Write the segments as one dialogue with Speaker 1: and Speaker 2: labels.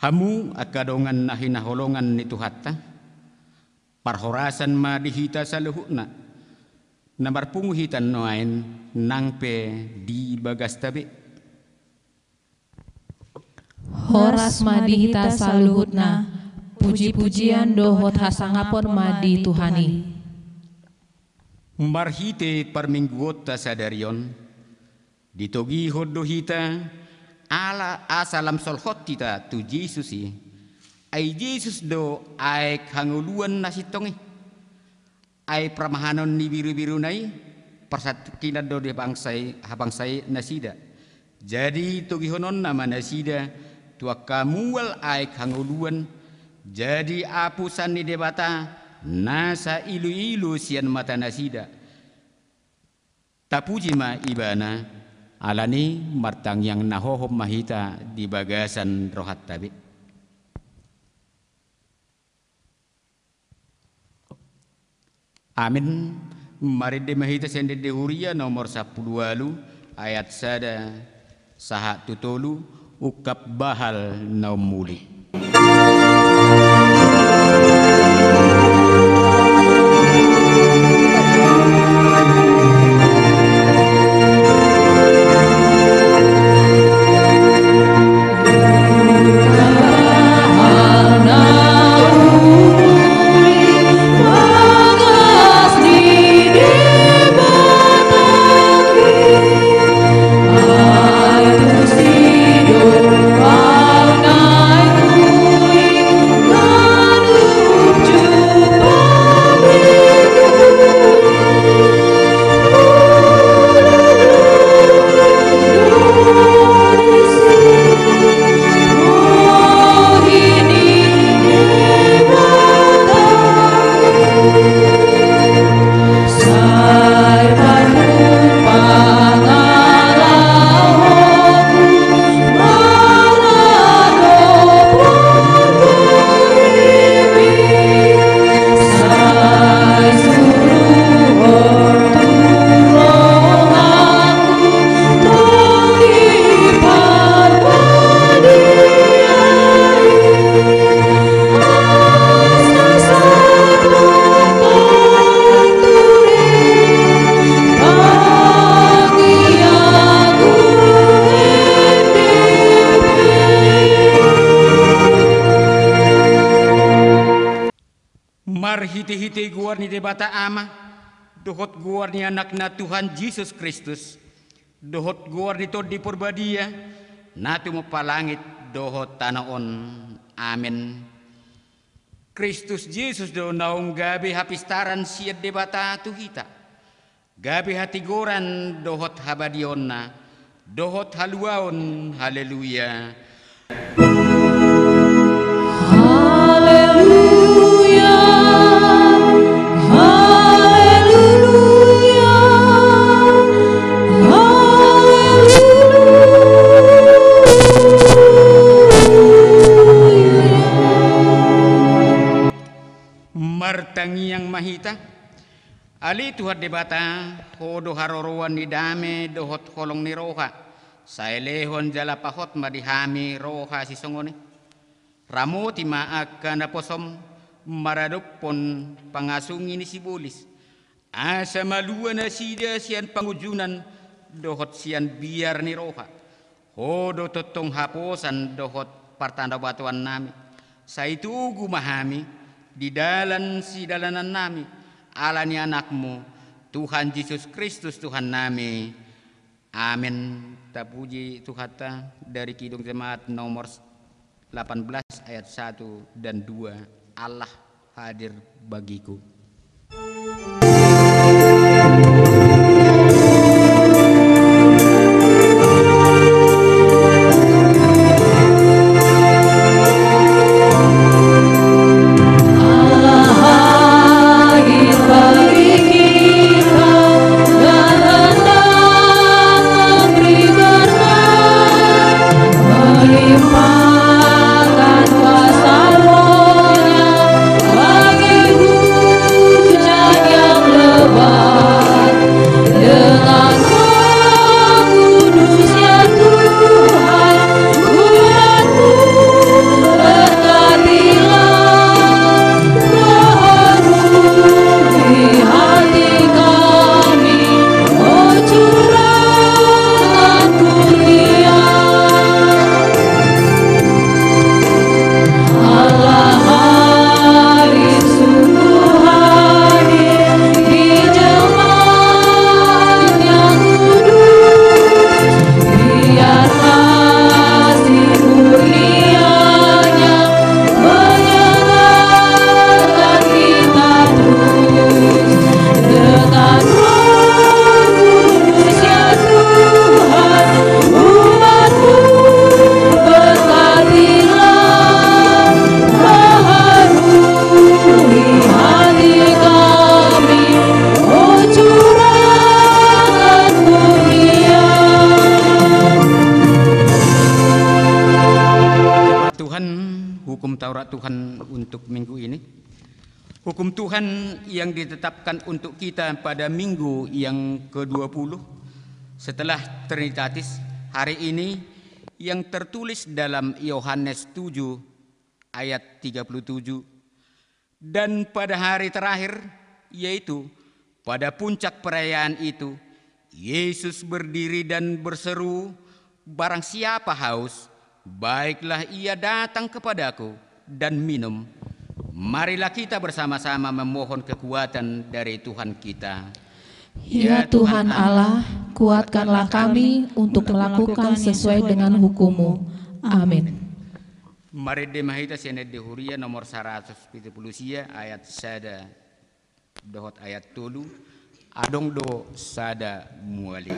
Speaker 1: Hamu akadongan nahinaholongan ni Tuhatta, parhorasan ma dihita sa luhutna, namarpunguhitan noain nangpe di bagas tabi.
Speaker 2: Horas madihita sa luhutna, puji-pujian dohot hasangapon madi Tuhani.
Speaker 1: Marhite parmingguot ta sadarion, ditogi hodohita, ala asalam solhot kita tu Yesus ay Yesus do ay kanguluan na sitongi ay pramahanon ni biru-biru nai persat kinad do de bangsay habangsay nasida jadi tugihonon nama nasida tua kamual ay kanguluan jadi apusan ni debata nasa ilu-ilu sian mata nasida tapuji ma ibana alani martang yang nahohom mahita di bagasan rohat tabi. Amin. Mari de mahita sende de huria nomor 10 ayat sada saha tutolu ukap bahal naumuli. Hiti-hiti guar ni debata ama dohot guar ni anak na Tuhan Yesus Kristus dohot guar ni tod di purbadia natu mo palangit dohot tanaon amin Kristus Yesus do naung gabi hapistaran siya debata tu kita gabi hatigoran dohot habadion na dohot haluaon haleluya. Martangi yang mahita ali tuhat debata hodo harorowan ni dame dohot kolong ni roha saelehon jala pahot madihami roha si songone ramo timaak kana posom maradok pon pangasungi ni si bulis asa maluan na sida sian pangujunan dohot sian biar ni roha hodo totong haposan dohot partanda batuan nami saitugu mahami di dalan si dalanan nami alani anakmu Tuhan Yesus Kristus Tuhan nami amin. Tapuji Tuhata dari Kidung Jemaat nomor 18 ayat 1 dan 2 Allah hadir bagiku.
Speaker 3: Limpahkan kuasa Roh-Nya bagi
Speaker 1: hukum Taurat Tuhan untuk minggu ini. Hukum Tuhan yang ditetapkan untuk kita pada minggu yang ke-20 setelah Trinitatis hari ini yang tertulis dalam Yohanes 7 ayat 37. Dan pada hari terakhir, yaitu pada puncak perayaan itu, Yesus berdiri dan berseru, "Barang siapa haus, baiklah ia datang kepadaku dan minum. Marilah kita bersama-sama memohon kekuatan dari Tuhan kita."
Speaker 2: Ya Tuhan Allah, kuatkanlah kami untuk melakukan sesuai dengan hukum-Mu. Amin.
Speaker 1: Mari demahita sened de huria nomor 170 ayat sada dohot ayat tolu adong do sada muali.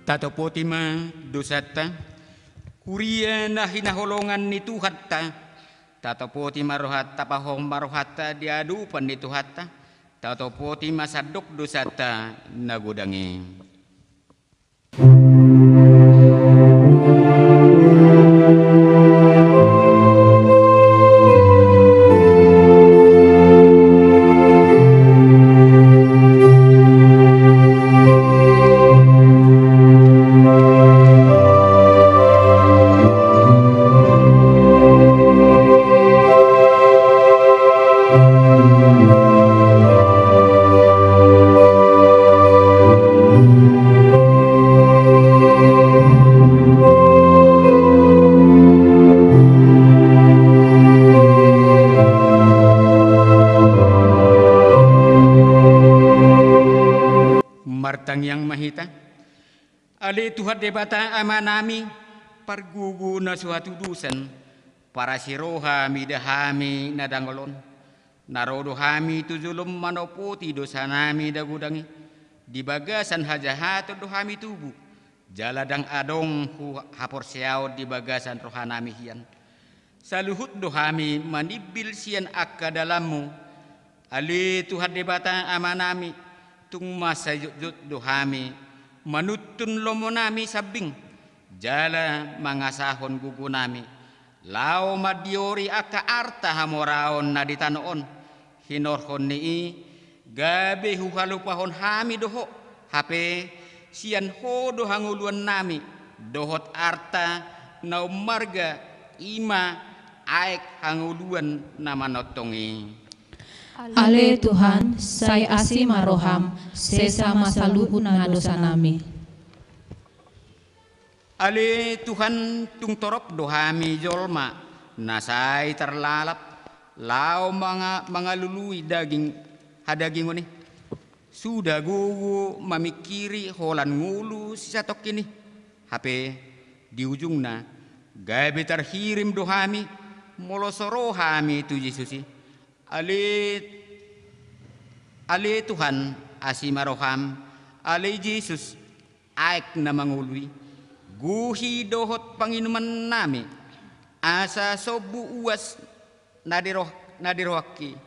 Speaker 1: Tato potima dosata kuria na hinaholongan ni Tuhatta tato potima rohatta pahom marohatta diadupan ni Tuhatta tato potima sadok dosata nagudangi. Martang yang mahita ali Tuhan debata amanami pargugu na suatu dusan para siroha midahami nadangolon narodo hami tujulum manopoti dosa nami dagudangi di bagasan hajahat do hami tubu jaladang adong hu hapor siaw di bagasan rohanami hian saluhut do hami manibil sian akka dalammu ali Tuhan debata amanami tung masa yut dohami manutun lomo nami sabing jala mangasahon gugu nami lao madiori aka arta hamoraon na ditanoon hinorhon nii gabe huhalupahon hami doho hape sian ho dohanguluan nami dohot arta na marga ima aek hanguluan nama notongi.
Speaker 2: Ale Tuhan, saya asih maroham, sesama saluhun na dosa nami.
Speaker 1: Ale Tuhan tung torop dohami jolma, nasai terlalap, lau mga lului daging hadaging ini. Sudah gugu mamikiri holan ngulu sisatok ini. Hape di ujungna, gabe terhirim dohami, molosoro hami tu Yesusi. Ali Tuhan asimaroham, ali Yesus aik na mangului, guhi dohot panginuman nami, asa sobu uas nadirohki,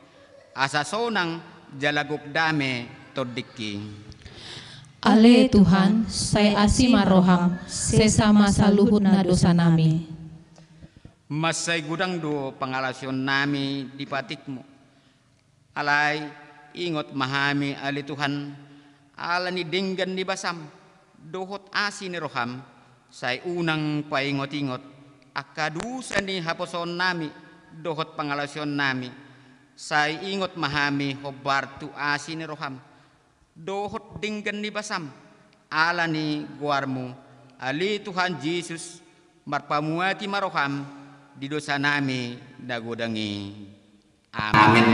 Speaker 1: asa sonang jalagok dame todiki.
Speaker 2: Ale Tuhan, saya asimaroham, sesama saluhun na dosa nami.
Speaker 1: Masay gudang do pangalasyon nami di patikmu. Alay ingot mahami ali Tuhan ala ni dinggan ni basam dohot asi ni roham say unang paingot-ingot akadusa ni haposon nami dohot pangalasyon nami say ingot mahami hobar tu asi ni roham dohot dinggan ni basam, ala ni guarmu, ali Tuhan Yesus, marpamuati maroham, di dosa nami dagodangi. Amin.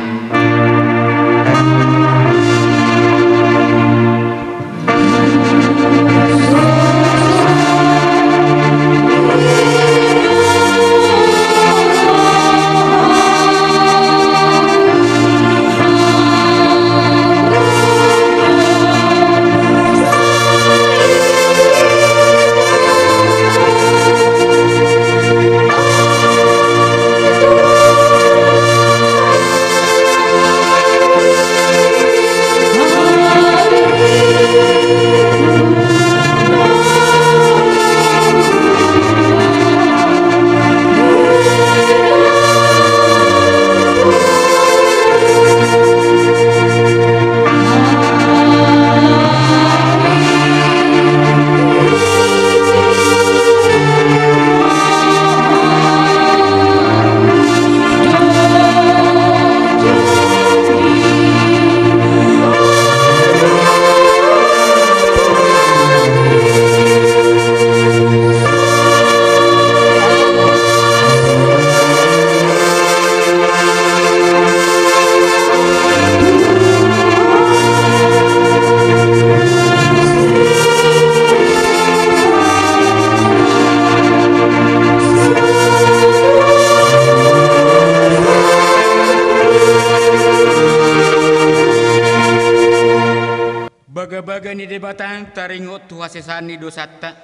Speaker 1: Baga-baga ni debatang taringot Tuhan sesani dosata.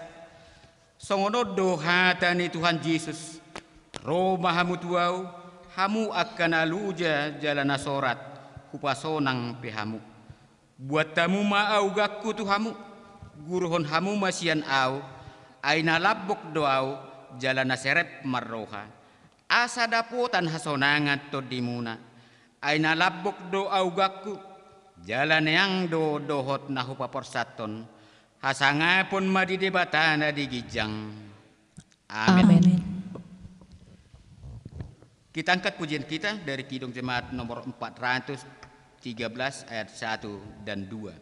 Speaker 1: Songono doha tani Tuhan Yesus. Roh mahamu tuau, hamu akan aluja jalan asorat, kupasonang pehamu. Buat tamu maau gakku tuhamu, guruhon hamu masian au, aina labok doau, jalan aserep marroha. Asa dapotan hasonangat to dimuna, aina labok doau gakku, jalan yang dohot nahu paporsaton, hasangapun madi debatana di gijang. Amin. Kita angkat pujian kita dari Kidung Jemaat nomor 413 ayat 1 dan 2.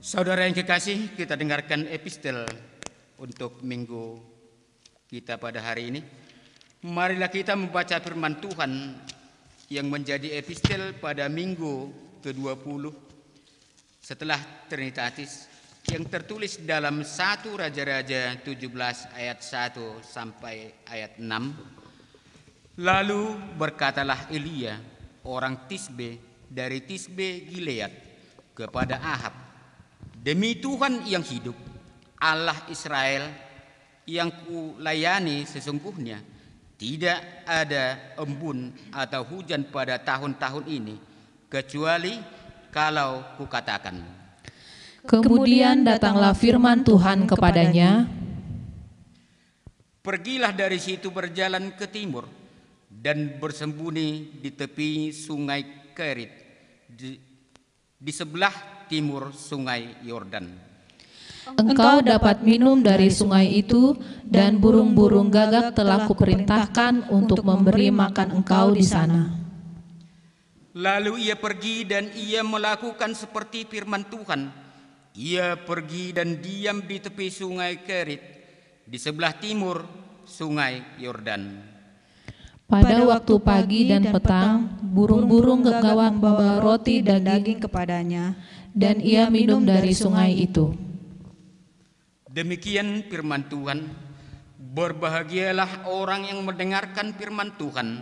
Speaker 1: Saudara yang kekasih, kita dengarkan epistel untuk minggu kita pada hari ini. Marilah kita membaca firman Tuhan yang menjadi epistel pada minggu ke-20 setelah Trinitatis yang tertulis dalam 1 Raja-Raja 17 ayat 1 sampai ayat 6. Lalu berkatalah Elia, orang Tisbe dari Tisbe Gilead, kepada Ahab, demi Tuhan yang hidup, Allah Israel yang kulayani sesungguhnya, tidak ada embun atau hujan pada tahun-tahun ini, kecuali kalau kukatakan.
Speaker 2: Kemudian datanglah firman Tuhan kepadanya,
Speaker 1: pergilah dari situ berjalan ke timur dan bersembunyi di tepi sungai Kerit, di sebelah timur sungai Yordan.
Speaker 2: engkau dapat minum dari sungai itu, dan burung-burung gagak telah kuperintahkan untuk memberi makan engkau di sana.
Speaker 1: Lalu ia pergi dan ia melakukan seperti firman Tuhan. Ia pergi dan diam di tepi sungai Kerit, di sebelah timur sungai Yordan.
Speaker 2: Pada waktu pagi dan petang, burung-burung gagak membawa roti dan daging kepadanya, dan ia minum dari sungai itu.
Speaker 1: Demikian firman Tuhan. Berbahagialah orang yang mendengarkan firman Tuhan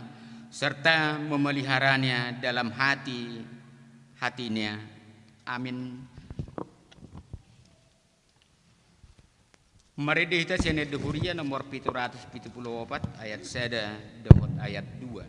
Speaker 1: serta memeliharanya dalam hatinya. Amin. Mari kita sene Dehuria nomor 774 ayat 1 dot ayat 2.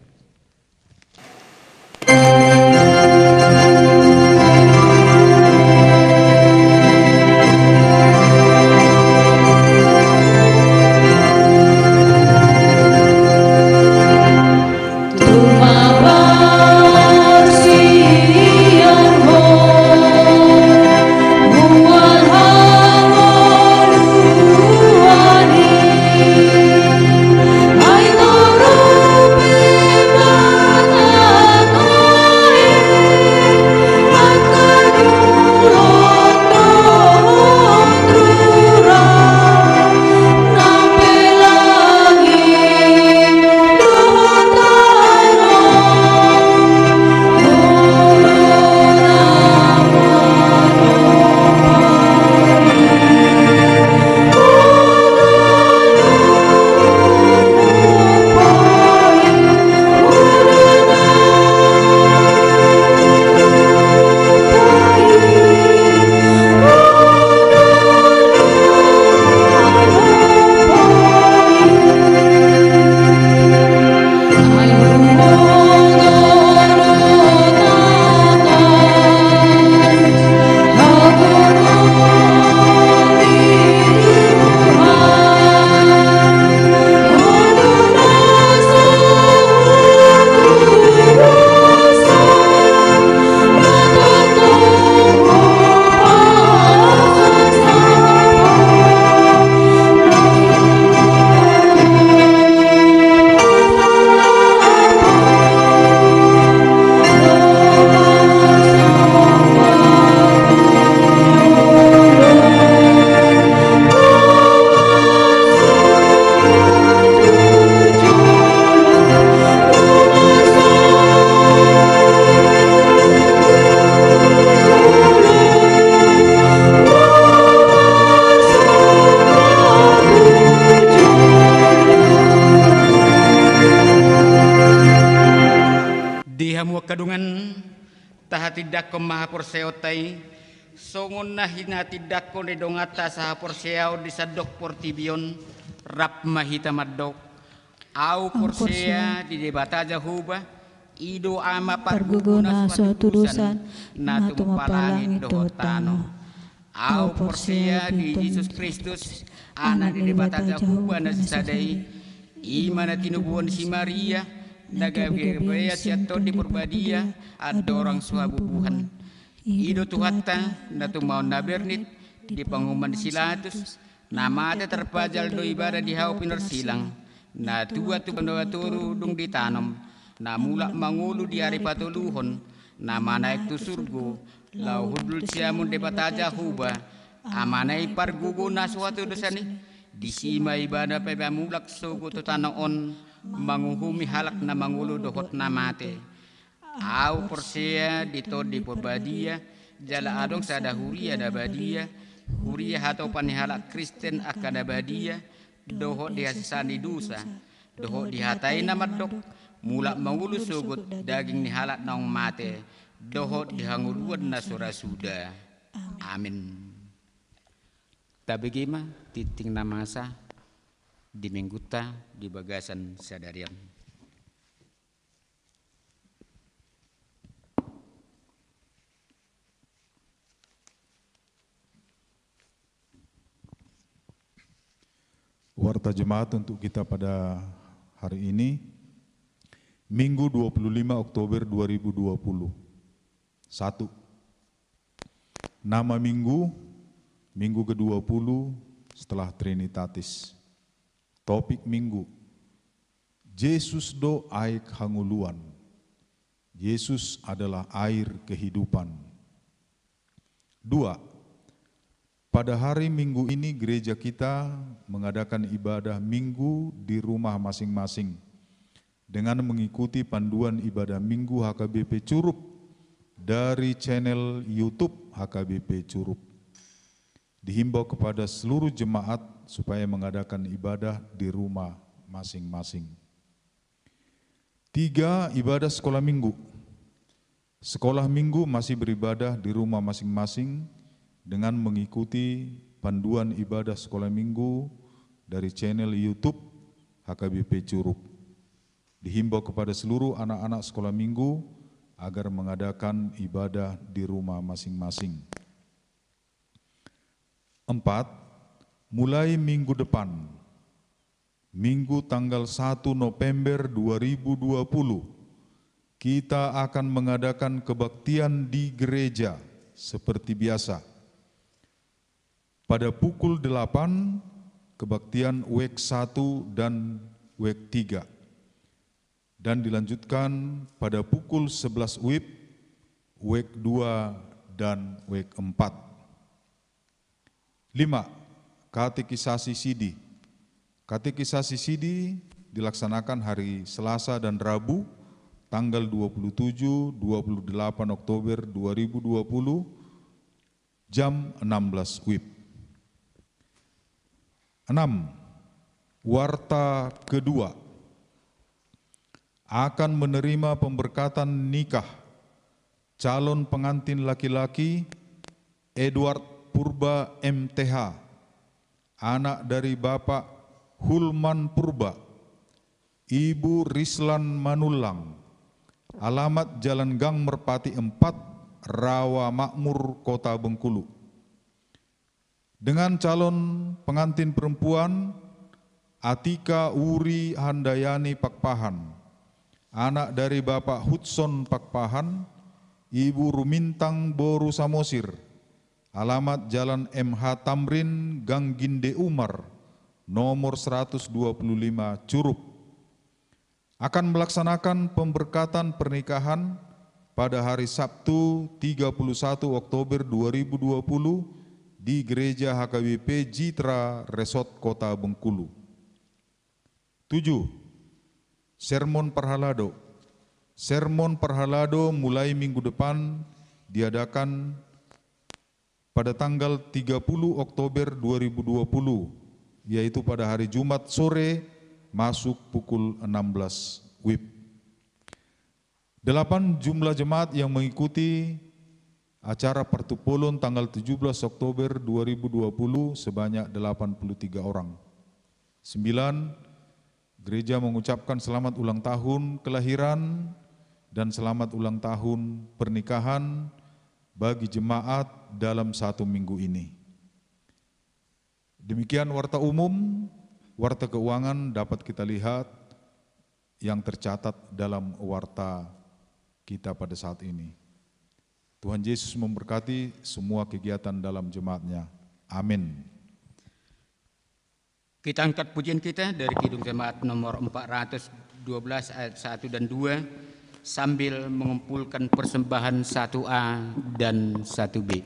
Speaker 1: Kadungan taha tidak ko mahaporseotay songon na hina tidak ko ni dongata sa porseao di sadok portibion rap mahita madok au porsea di debata jahuba ido ama
Speaker 2: parguguna suatu dusan
Speaker 1: na tumpalangit dohotano au porsea di Yesus Kristus anak di debata jahuba na sisadai imana tinubuan si Maria nagagabaya siya to di purbadia at dorang suhabubuhan. Ido tuhata na tumaw na bernit di panguman silatus na mata terpajal do ibadah di hau pinarsilang na tua tu pandawa turu dung ditanam na mula mangulu di hari patuluhon na manaik tu surgo lau hudul siamun de pataja huba amanai pargugo na suatu dosani di sima ibadah pepamulak suku tu tanaon manguhumi halak na mangulo dohot na mate Au persia dito di perbadia, jala adong sada huria da badia, huria hatau panihala Kristen akada badia, doho dihasisani dusa, doho dihatai namadok, mulak mangulu sugut daging nihalat naung mate, doho dihanguluan na surasuda. Amin. Tabigima titing namasa di mingguta di bagasan sadarian.
Speaker 3: Warta jemaat untuk kita pada hari ini, Minggu 25 Oktober 2020. 1. Nama Minggu, Minggu ke-20 setelah Trinitatis. Topik Minggu, Yesus do aik hanguluan. Yesus adalah air kehidupan. 2. Pada hari Minggu ini gereja kita mengadakan ibadah Minggu di rumah masing-masing dengan mengikuti panduan ibadah Minggu HKBP Curup dari channel YouTube HKBP Curup. Dihimbau kepada seluruh jemaat supaya mengadakan ibadah di rumah masing-masing. 3. Ibadah sekolah Minggu. Sekolah Minggu masih beribadah di rumah masing-masing dengan mengikuti panduan ibadah sekolah Minggu dari channel YouTube HKBP Curup. Dihimbau kepada seluruh anak-anak sekolah Minggu agar mengadakan ibadah di rumah masing-masing. 4. Mulai minggu depan, Minggu tanggal 1 November 2020, kita akan mengadakan kebaktian di gereja seperti biasa. Pada pukul 8, kebaktian WEK 1 dan WEK 3. Dan dilanjutkan pada pukul 11 WIB, WEK 2 dan WEK 4. 5. Katekisasi Sidi. Katekisasi Sidi dilaksanakan hari Selasa dan Rabu, tanggal 27-28 Oktober 2020, jam 16 WIB. 6. Warta kedua akan menerima pemberkatan nikah calon pengantin laki-laki Edward Purba MTH, anak dari Bapak Hulman Purba, Ibu Rislan Manulang, alamat Jalan Gang Merpati 4, Rawa Makmur, Kota Bengkulu. Dengan calon pengantin perempuan Atika Uri Handayani Pakpahan, anak dari Bapak Hudson Pakpahan, Ibu Rumintang Boru Samosir, alamat Jalan MH Tamrin, Gang Ginde Umar, nomor 125 Curup. Akan melaksanakan pemberkatan pernikahan pada hari Sabtu 31 Oktober 2020 di Gereja HKBP Jitra Resort Kota Bengkulu. 7. Sermon Perhalado. Sermon Perhalado mulai minggu depan diadakan pada tanggal 30 Oktober 2020, yaitu pada hari Jumat sore masuk pukul 16 WIB. 8. Jumlah jemaat yang mengikuti acara Partupolon tanggal 17 Oktober 2020 sebanyak 83 orang. 9. Gereja mengucapkan selamat ulang tahun kelahiran dan selamat ulang tahun pernikahan bagi jemaat dalam 1 minggu ini. Demikian warta umum. Warta keuangan dapat kita lihat yang tercatat dalam warta kita pada saat ini. Tuhan Yesus memberkati semua kegiatan dalam jemaatnya. Amin.
Speaker 1: Kita angkat pujian kita dari Kidung Jemaat nomor 412 ayat 1 dan 2 sambil mengumpulkan persembahan 1A dan 1B.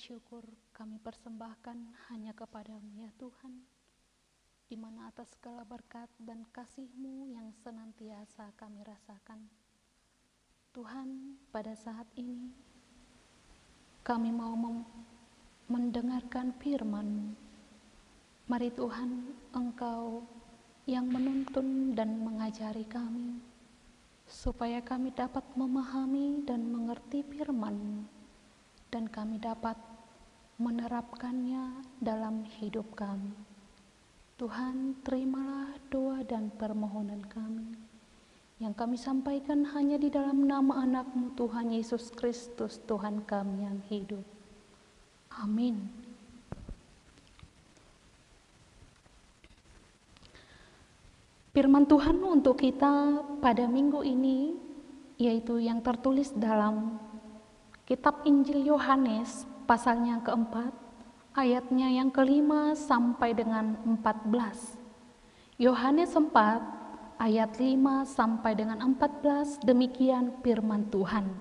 Speaker 4: syukur kami persembahkan hanya kepadamu ya Tuhan, di mana atas segala berkat dan kasih-Mu yang senantiasa kami rasakan. Tuhan, pada saat ini kami mau mendengarkan firman-Mu. Mari Tuhan, Engkau yang menuntun dan mengajari kami, supaya kami dapat memahami dan mengerti firman-Mu, dan kami dapat menerapkannya dalam hidup kami. Tuhan, terimalah doa dan permohonan kami, yang kami sampaikan hanya di dalam nama anak-Mu Tuhan Yesus Kristus, Tuhan kami yang hidup. Amin. Firman Tuhan untuk kita pada minggu ini, yaitu yang tertulis dalam Kitab Injil Yohanes pasalnya yang keempat, ayatnya yang kelima sampai dengan 14. Yohanes 4 ayat 5 sampai dengan 14, demikian firman Tuhan.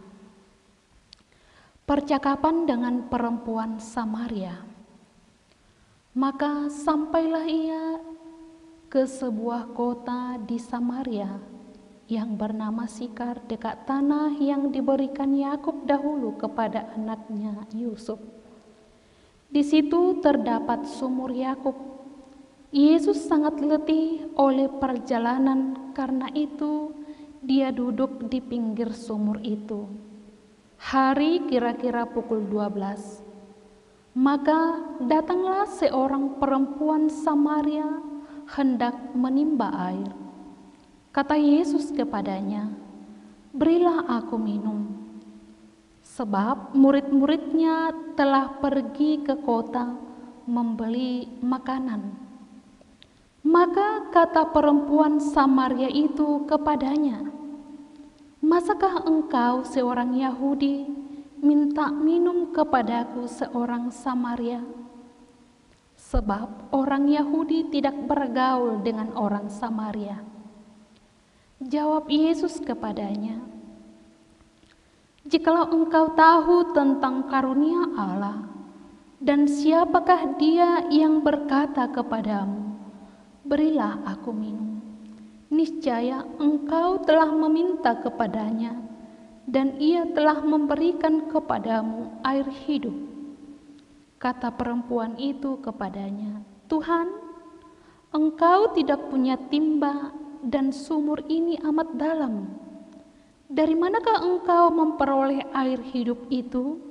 Speaker 4: Percakapan dengan perempuan Samaria. Maka sampailah ia ke sebuah kota di Samaria yang bernama Sikar, dekat tanah yang diberikan Yakub dahulu kepada anaknya Yusuf. Di situ terdapat sumur Yakub. Yesus sangat letih oleh perjalanan, karena itu dia duduk di pinggir sumur itu. Hari kira-kira pukul 12. Maka datanglah seorang perempuan Samaria hendak menimba air. Kata Yesus kepadanya, "Berilah aku minum." Sebab murid-muridnya telah pergi ke kota membeli makanan. Maka kata perempuan Samaria itu kepadanya, "Masakah engkau seorang Yahudi minta minum kepadaku seorang Samaria? Sebab orang Yahudi tidak bergaul dengan orang Samaria." Jawab Yesus kepadanya, "Jikalau engkau tahu tentang karunia Allah, dan siapakah dia yang berkata kepadamu, 'Berilah aku minum,' niscaya engkau telah meminta kepadanya, dan ia telah memberikan kepadamu air hidup." Kata perempuan itu kepadanya, "Tuhan, engkau tidak punya timba, dan sumur ini amat dalam. Dari manakah engkau memperoleh air hidup itu?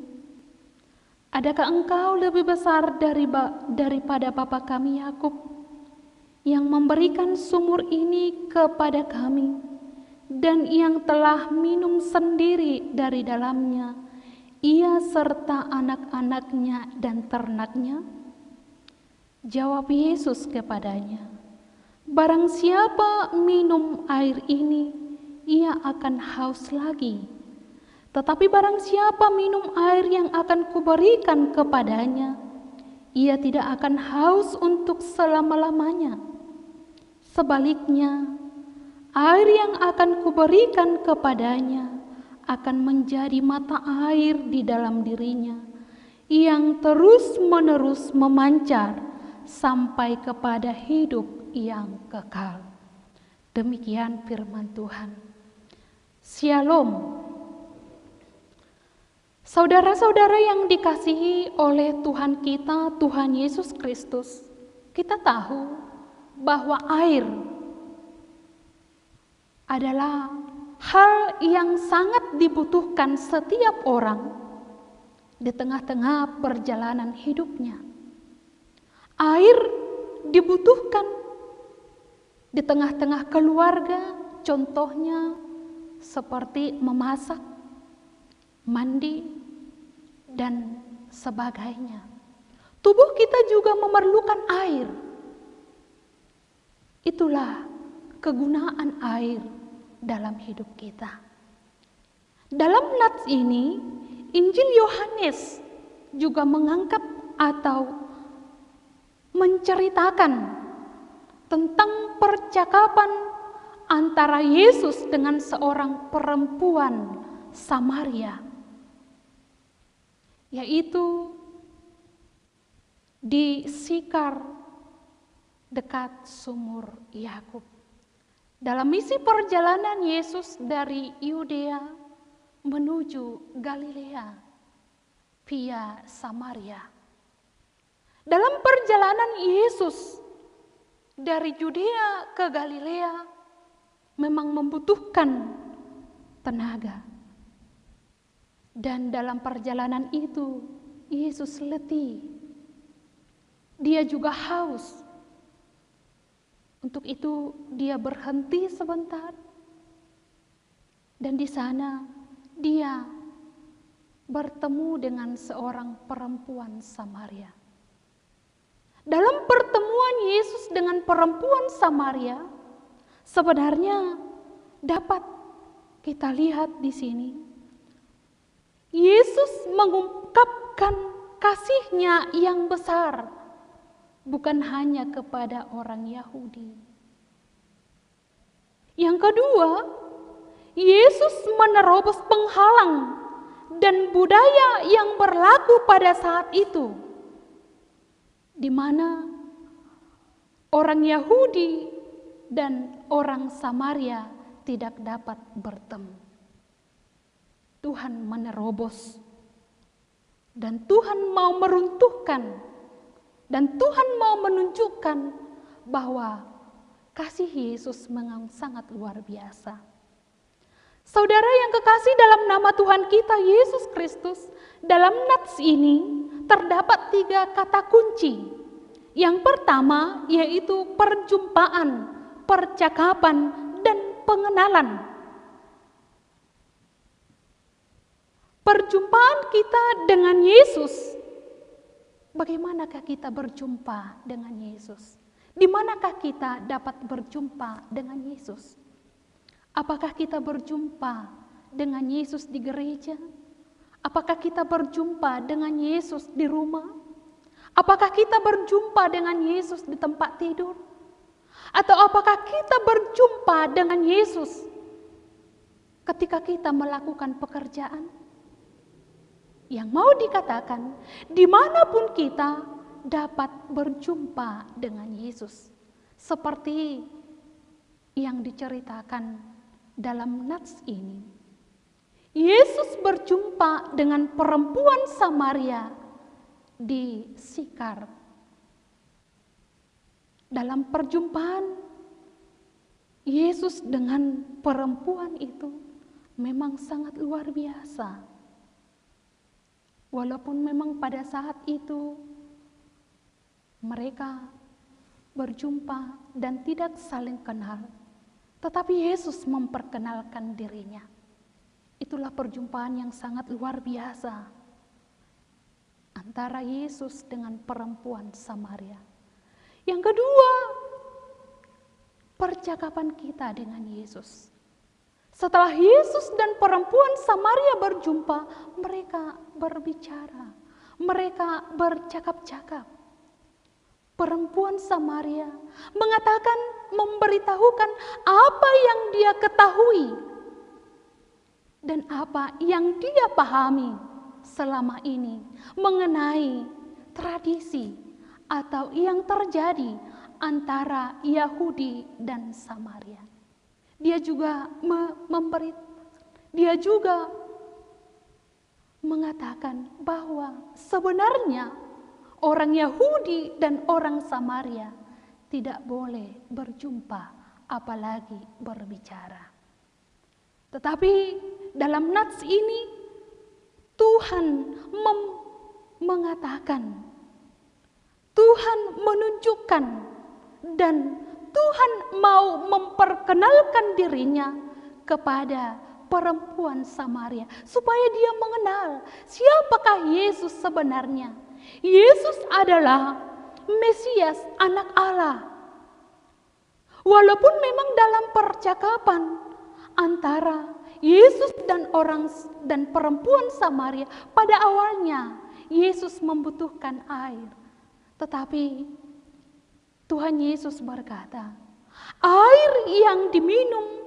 Speaker 4: Adakah engkau lebih besar daripada bapa kami Yakub, yang memberikan sumur ini kepada kami, dan yang telah minum sendiri dari dalamnya, ia serta anak-anaknya dan ternaknya?" Jawab Yesus kepadanya, "Barang siapa minum air ini, ia akan haus lagi. Tetapi barang siapa minum air yang akan kuberikan kepadanya, ia tidak akan haus untuk selama-lamanya. Sebaliknya, air yang akan kuberikan kepadanya akan menjadi mata air di dalam dirinya, yang terus-menerus memancar sampai kepada hidup yang kekal." Demikian firman Tuhan. Shalom. Saudara-saudara yang dikasihi oleh Tuhan kita, Tuhan Yesus Kristus, kita tahu bahwa air adalah hal yang sangat dibutuhkan setiap orang di tengah-tengah perjalanan hidupnya. Air dibutuhkan di tengah-tengah keluarga, contohnya seperti memasak, mandi, dan sebagainya. Tubuh kita juga memerlukan air. Itulah kegunaan air dalam hidup kita. Dalam nats ini, Injil Yohanes juga mengangkat atau menceritakan tentang percakapan antara Yesus dengan seorang perempuan Samaria, yaitu di Sikar dekat sumur Yakub. Dalam misi perjalanan Yesus dari Yudea menuju Galilea via Samaria. Dalam perjalanan Yesus dari Yudea ke Galilea memang membutuhkan tenaga. Dan dalam perjalanan itu Yesus letih. Dia juga haus. Untuk itu dia berhenti sebentar. Dan di sana dia bertemu dengan seorang perempuan Samaria. Dalam pertemuan Yesus dengan perempuan Samaria, sebenarnya dapat kita lihat di sini. Yesus mengungkapkan kasih-Nya yang besar, bukan hanya kepada orang Yahudi. Yang kedua, Yesus menerobos penghalang dan budaya yang berlaku pada saat itu, di mana orang Yahudi dan orang Samaria tidak dapat bertemu. Tuhan menerobos dan Tuhan mau meruntuhkan dan Tuhan mau menunjukkan bahwa kasih Yesus memang sangat luar biasa. Saudara yang kekasih, dalam nama Tuhan kita Yesus Kristus, dalam nats ini terdapat 3 kata kunci. Yang pertama yaitu perjumpaan, percakapan, dan pengenalan. Perjumpaan kita dengan Yesus. Bagaimanakah kita berjumpa dengan Yesus? Di manakah kita dapat berjumpa dengan Yesus? Apakah kita berjumpa dengan Yesus di gereja? Apakah kita berjumpa dengan Yesus di rumah? Apakah kita berjumpa dengan Yesus di tempat tidur? Atau apakah kita berjumpa dengan Yesus ketika kita melakukan pekerjaan? Yang mau dikatakan, dimanapun kita dapat berjumpa dengan Yesus. Seperti yang diceritakan dalam nats ini. Yesus berjumpa dengan perempuan Samaria di Sikar. Dalam perjumpaan Yesus dengan perempuan itu memang sangat luar biasa. Walaupun memang pada saat itu mereka berjumpa dan tidak saling kenal, tetapi Yesus memperkenalkan dirinya. Itulah perjumpaan yang sangat luar biasa antara Yesus dengan perempuan Samaria. Yang kedua, percakapan kita dengan Yesus. Setelah Yesus dan perempuan Samaria berjumpa, mereka berbicara, mereka bercakap-cakap. Perempuan Samaria mengatakan, memberitahukan apa yang dia ketahui dan apa yang dia pahami selama ini mengenai tradisi atau yang terjadi antara Yahudi dan Samaria. Dia juga mengatakan bahwa sebenarnya orang Yahudi dan orang Samaria tidak boleh berjumpa, apalagi berbicara. Tetapi dalam nats ini Tuhan mengatakan, Tuhan menunjukkan, dan Tuhan mau memperkenalkan dirinya kepada perempuan Samaria supaya dia mengenal siapakah Yesus sebenarnya. Yesus adalah Mesias, anak Allah. Walaupun memang dalam percakapan antara Yesus dan perempuan Samaria, pada awalnya Yesus membutuhkan air. Tetapi Tuhan Yesus berkata, air yang diminum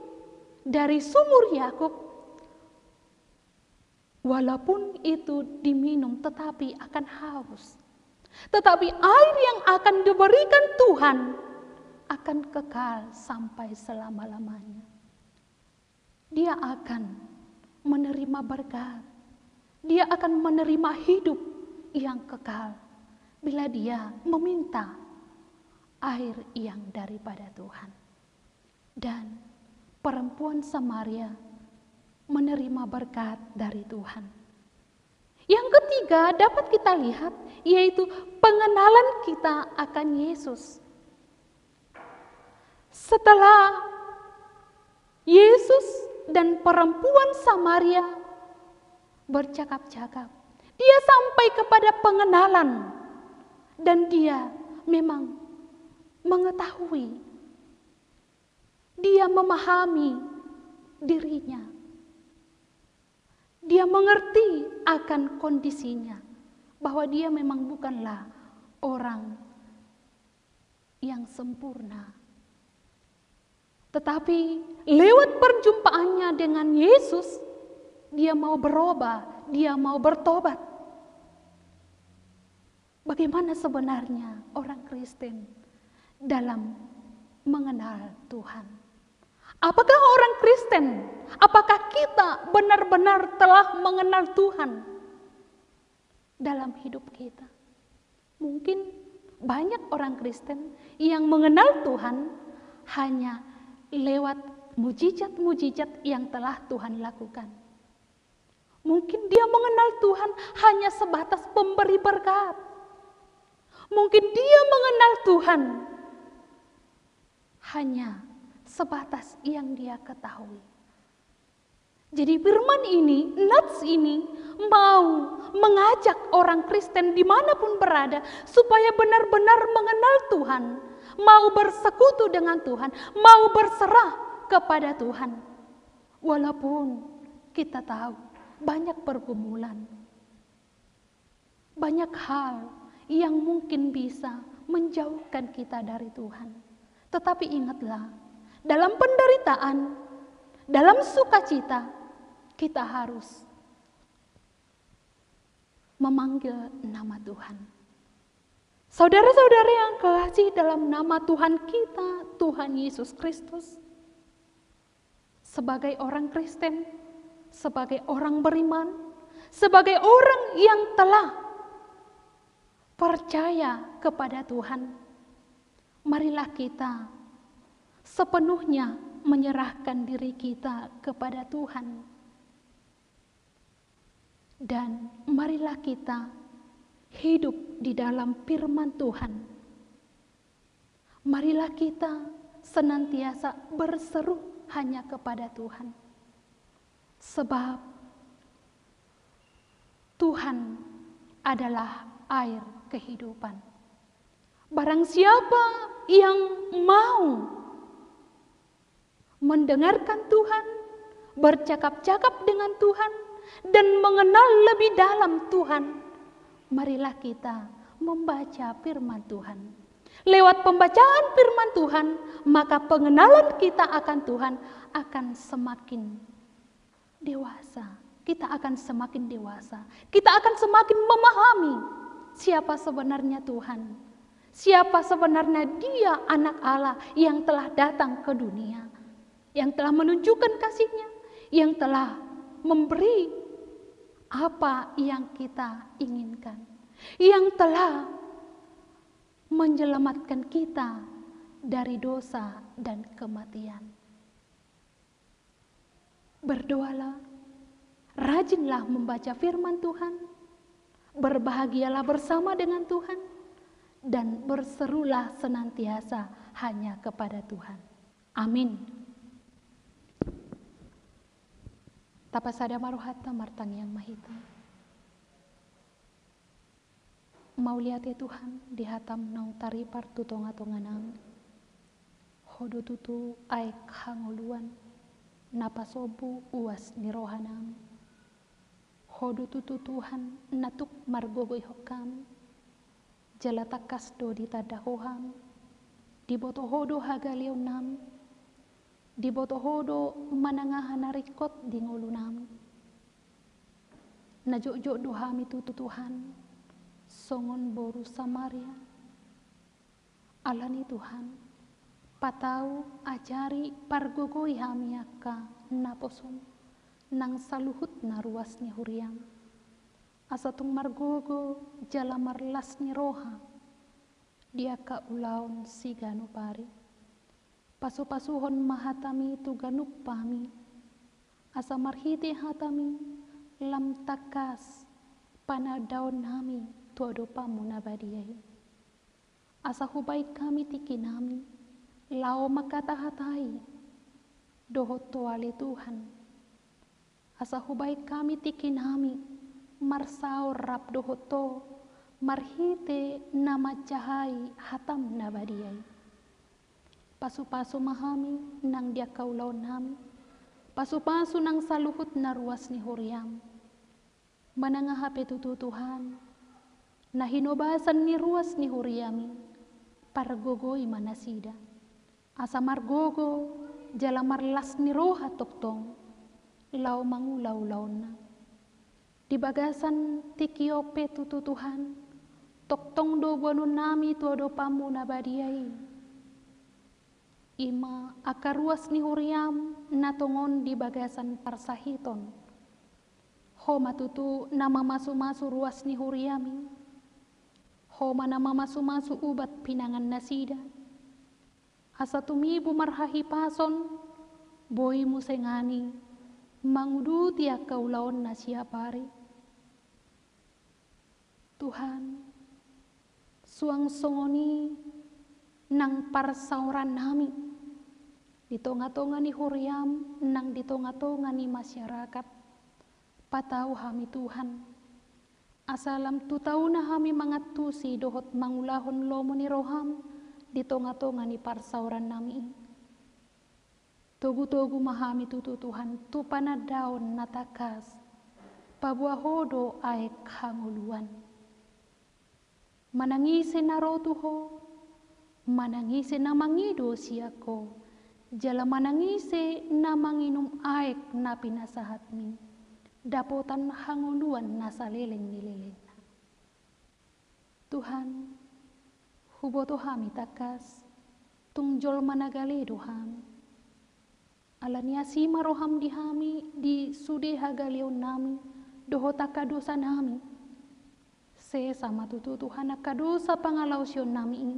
Speaker 4: dari sumur Yakub, walaupun itu diminum tetapi akan haus. Tetapi air yang akan diberikan Tuhan akan kekal sampai selama-lamanya. Dia akan menerima berkat. Dia akan menerima hidup yang kekal bila dia meminta air yang daripada Tuhan. Dan perempuan Samaria menerima berkat dari Tuhan. Yang ketiga dapat kita lihat yaitu pengenalan kita akan Yesus. Setelah Yesus dan perempuan Samaria bercakap-cakap, dia sampai kepada pengenalan dan dia memang mengetahui, dia memahami dirinya, dia mengerti akan kondisinya bahwa dia memang bukanlah orang yang sempurna. Tetapi lewat perjumpaannya dengan Yesus, dia mau berubah, dia mau bertobat. Bagaimana sebenarnya orang Kristen dalam mengenal Tuhan? Apakah orang Kristen, apakah kita benar-benar telah mengenal Tuhan dalam hidup kita? Mungkin banyak orang Kristen yang mengenal Tuhan hanya lewat mujizat-mujizat yang telah Tuhan lakukan. Mungkin dia mengenal Tuhan hanya sebatas pemberi berkat. Mungkin dia mengenal Tuhan hanya sebatas yang dia ketahui. Jadi firman ini, nats ini mau mengajak orang Kristen dimanapun berada supaya benar-benar mengenal Tuhan, mau bersekutu dengan Tuhan, mau berserah kepada Tuhan. Walaupun kita tahu banyak pergumulan, banyak hal yang mungkin bisa menjauhkan kita dari Tuhan. Tetapi ingatlah, dalam penderitaan, dalam sukacita, kita harus memanggil nama Tuhan. Saudara-saudara yang kekasih dalam nama Tuhan kita, Tuhan Yesus Kristus, sebagai orang Kristen, sebagai orang beriman, sebagai orang yang telah percaya kepada Tuhan, marilah kita sepenuhnya menyerahkan diri kita kepada Tuhan. Dan marilah kita hidup di dalam firman Tuhan. Marilah kita senantiasa berseru hanya kepada Tuhan. Sebab Tuhan adalah air kehidupan. Barang siapa yang mau mendengarkan Tuhan, bercakap-cakap dengan Tuhan, dan mengenal lebih dalam Tuhan, marilah kita membaca firman Tuhan. Lewat pembacaan firman Tuhan, maka pengenalan kita akan Tuhan akan semakin dewasa. Kita akan semakin dewasa. Kita akan semakin memahami siapa sebenarnya Tuhan. Siapa sebenarnya Dia, anak Allah yang telah datang ke dunia, yang telah menunjukkan kasih-Nya, yang telah memberi apa yang kita inginkan, yang telah menyelamatkan kita dari dosa dan kematian. Berdoalah, rajinlah membaca firman Tuhan, berbahagialah bersama dengan Tuhan, dan berserulah senantiasa hanya kepada Tuhan. Amin. Tapasada maruhata martang yang mahita. Mau lihat ya Tuhan, di hatam nau tari partu tonga-tonganang. Hodo tutu aek hanguluan, napasobu uas nirohanam. Hodo tutu Tuhan, natuk margogoy hokam. Jalatakas do ditadahoham. Diboto hodo hagalionam. Diboto hodo manangahan narikot di ngulunam. Najojo dohami tutu Tuhan. songon boru Samaria. Alani Tuhan, patau ajari pargogoi hami akka naposom nang saluhut na ruas ni huriam. Asatung margogo jala marlas ni roha, dia ka ulaon si ganu pari. Pasu-pasuhon mahatami tu ganuk pami, asa marhite hatami lam takas panadaon nami tuado pamu nabadiai. Asa hubai kami tiki nami, lao makata hatai, dohot toale Tuhan. Asa hubai kami tiki nami, marsao rap dohoto, marhite nama cahai hatam nabadiai. Pasu-pasu mahami nang dia kaulaon nami, pasu-pasu nang saluhut na ruas ni huriam. Manangahap tutu Tuhan, na hinobasan ni ruas ni huriami, pargogoi manasida. Asa margogo, jala marlas ni roha toktong, lau mangulaw-law na. Di bagasan tikiope tutu Tuhan, toktong do buanun nami tuado pamu nabadiai. Ima akaruas ni huriam natongon di bagasan parsahiton. Ho matutu nama masu-masu ruas ni huriami. Ho nama masu-masu ubat pinangan nasida. Asa tumibu marhahi pason, boy musengani, manguduti akaulaon na siapari. Tuhan, suang songoni nang parsauran nami, di tonga-tonga ni huriam, nang di tonga-tonga ni masyarakat, patau hami Tuhan. Asalam tu tauna hami mangatusi dohot mangulahon lomo ni roham, di tonga-tonga ni parsauran nami. Togu-togu mahami tutu Tuhan, tu panadaon natakas, pabuah hodo aek hanguluan. Manangise narotuho, manangise na mangido siyako, jala manangise na manginum aek na pinasahat min, dapotan hanguluan na salileng nililin. Tuhan, huboto hami takas, tungjol managalido hami. Alania sima roham di hami, di sude hagalion nami, dohota kadosa nami. Se sama tutu Tuhan kadosa pangalausion nami,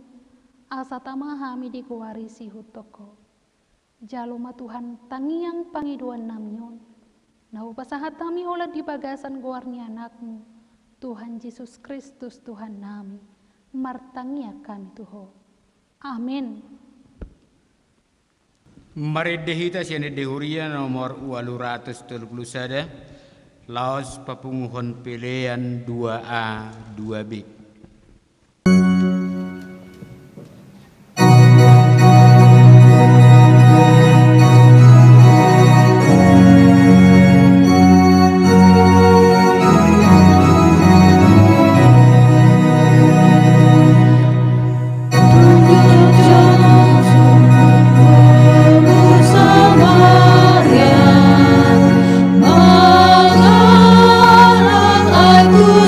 Speaker 4: asa tama hami di kuarisi hutoko. Jaloma Tuhan tangiang pangiduan namion. Nau pasahat kami olah di bagasan goarni anakmu, Tuhan Yesus Kristus Tuhan nami. Martangia kami Tuho. Amin.
Speaker 1: Mari dehita siane dehuria nomor 231, Laos Papunguhon Pilihan 2A 2B.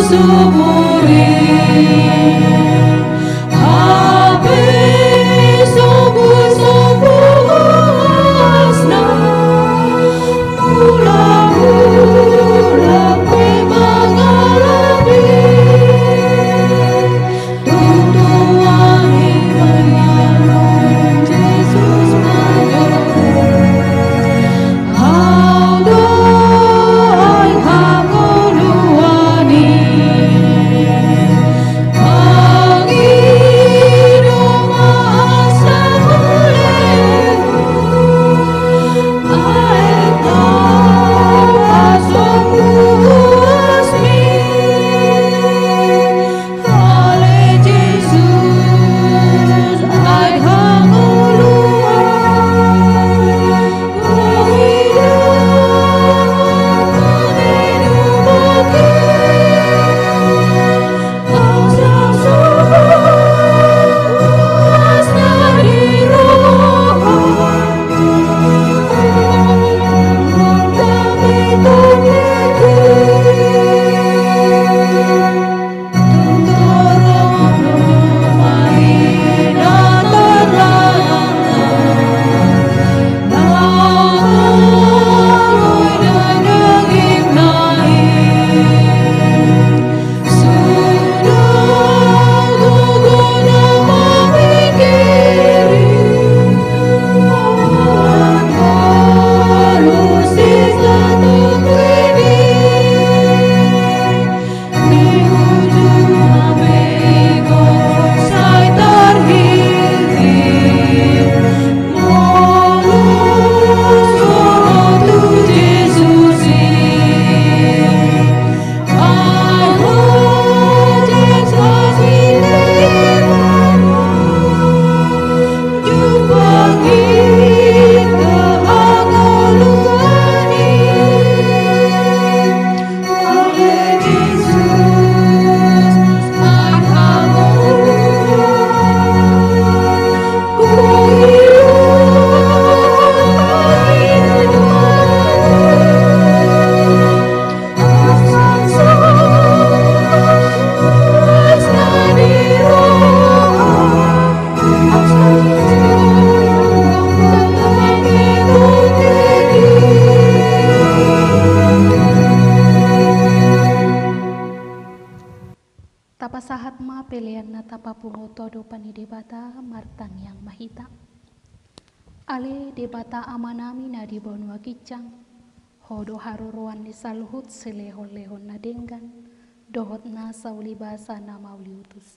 Speaker 2: Sumuri
Speaker 4: debata martang yang mahita. Ale debata amanami na di bonua kicang. Hodo haruruan di saluhut selehon-lehon na denggan. Dohot na sauli basa na mauli utus.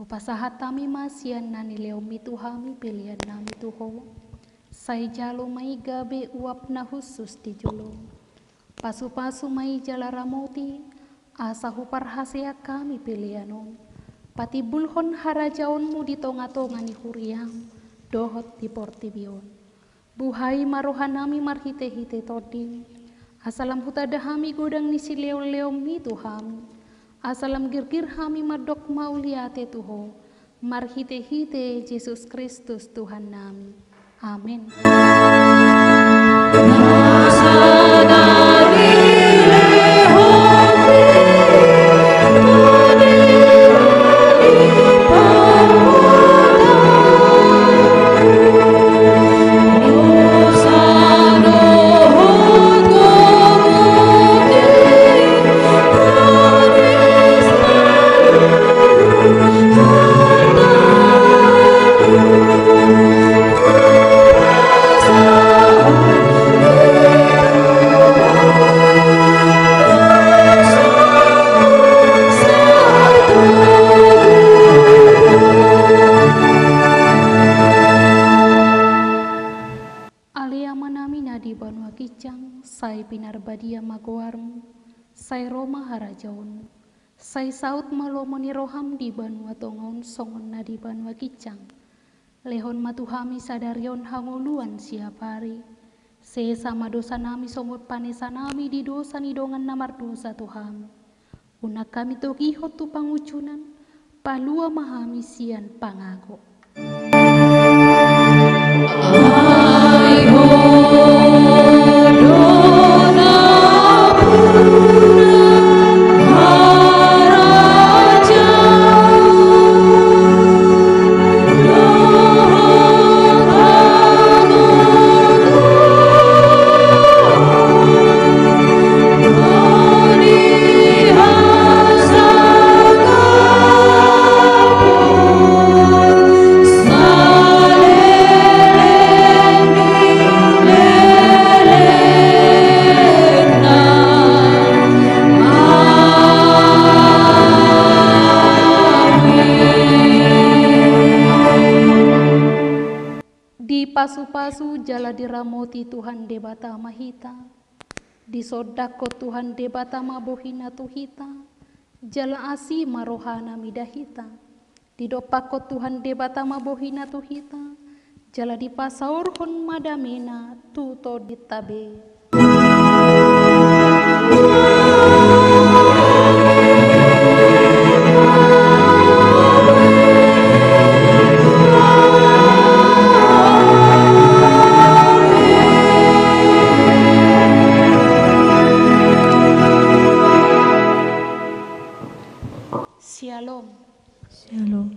Speaker 4: Upasahat tami masian na nileo mituhami pilihan nami tuho. Sai jalo mai gabe uap na khusus di julung. Pasu-pasu mai jala ramoti. Asa hupar hasia kami pilihanon. Pati bulhon harajaonmu di tonga-tonga ni huriang. Dohot di portibion. Buhai marohanami marhite-hite todim. Asalam hutadahami godang ni sileo-leo mi tuhami. Asalam girgir hami madok mauliate tuho. Marhite-hite Yesus Kristus Tuhan nami. Amin. Sai pinar badia magoarmu, sai Roma harajaun, sai saut malomoni roham di banua tongon songon na di banua kicang, lehon matuhami sadarion hangoluan siap hari, se sama dosa nami somot panesa nami di dosa ni dongan namar dosa Tuhan, unak kami togihot tu pangucunan, palua mahami sian pangago. Pasu-pasu jala diramoti Tuhan debata mahita, di sodako Tuhan debata mabohina tuhita, jala asi marohana midahita, di dopako Tuhan debata mabohina tuhita, jala di pasaur hon madamena tuto ditabe.
Speaker 2: Shalom.